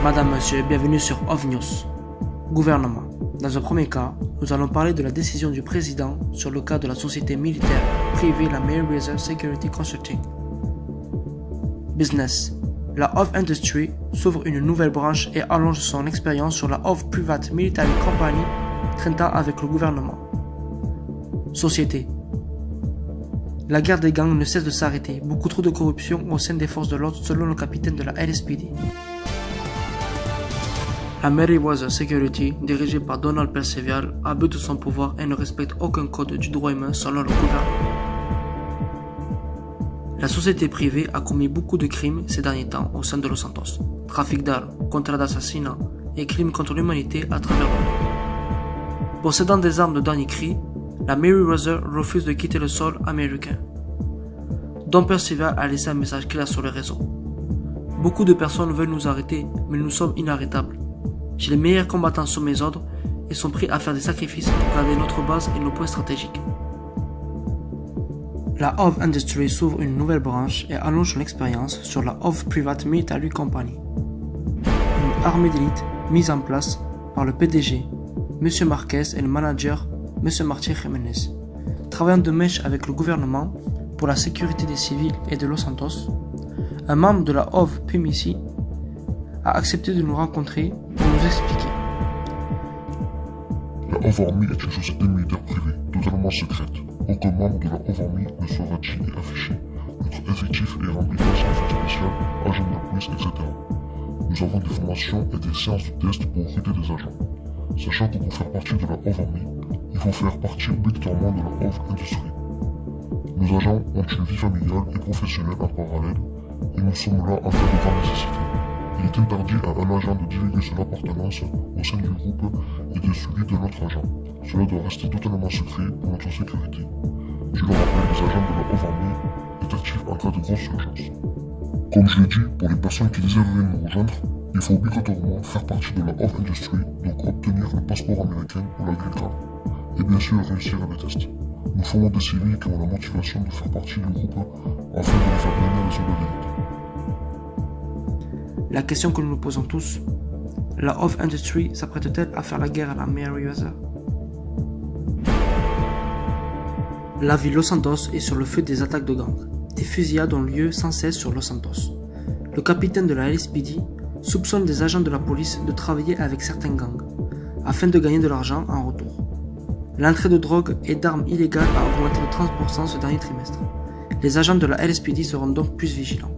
Madame, Monsieur, bienvenue sur OVNews. Gouvernement. Dans un premier cas, nous allons parler de la décision du président sur le cas de la société militaire privée la Merryweather Security Consulting. Business. La OV Industry s'ouvre une nouvelle branche et allonge son expérience sur la OV Private Military Company traitant avec le gouvernement. Société. La guerre des gangs ne cesse de s'arrêter, beaucoup trop de corruption au sein des forces de l'ordre selon le capitaine de la LSPD. La Merryweather Security, dirigée par Donald Percival, abuse de son pouvoir et ne respecte aucun code du droit humain selon le gouvernement. La société privée a commis beaucoup de crimes ces derniers temps au sein de Los Santos. Trafic d'armes, contrats d'assassinat et crimes contre l'humanité à travers le monde. Possédant des armes de dernier cri, la Merryweather refuse de quitter le sol américain. Don Percival a laissé un message clair sur les réseaux. Beaucoup de personnes veulent nous arrêter, mais nous sommes inarrêtables. J'ai les meilleurs combattants sous mes ordres et sont prêts à faire des sacrifices pour garder notre base et nos points stratégiques. La OV Industry s'ouvre une nouvelle branche et allonge son expérience sur la OV Private Military Company. Une armée d'élite mise en place par le PDG, M. Marquez, et le manager, M. Martin Jiménez. Travaillant de mèche avec le gouvernement pour la sécurité des civils et de Los Santos, un membre de la OV PMC a accepté de nous rencontrer pour nous expliquer. La OV Army est une société militaire privée, totalement secrète. Aucun membre de la OV Army ne sera dit et affiché. Notre effectif est rempli d'agents spéciaux, agents de la police, etc. Nous avons des formations et des séances de tests pour recruter des agents. Sachant que pour faire partie de la OV Army, il faut faire partie obligatoirement de la OV Industry. Nos agents ont une vie familiale et professionnelle en parallèle, et nous sommes là en cas de grande nécessité. Il est interdit à un agent de divulguer son appartenance au sein du groupe et de celui de notre agent. Cela doit rester totalement secret pour notre sécurité. Je le rappelle, les agents de la OV Army est actif en cas de grosse urgence. Comme je l'ai dit, pour les personnes qui désireraient nous rejoindre, il faut obligatoirement faire partie de la OV Industry, donc obtenir le passeport américain ou la green card. Et bien sûr réussir les tests. Nous formons des civils qui ont la motivation de faire partie du groupe afin de les faire devenir des soldats d'élite. La question que nous nous posons tous, la OV Industry s'apprête-t-elle à faire la guerre à la Merryweather? La ville Los Santos est sur le feu des attaques de gangs. Des fusillades ont lieu sans cesse sur Los Santos. Le capitaine de la LSPD soupçonne des agents de la police de travailler avec certains gangs, afin de gagner de l'argent en retour. L'entrée de drogue et d'armes illégales a augmenté de 30% ce dernier trimestre. Les agents de la LSPD seront donc plus vigilants.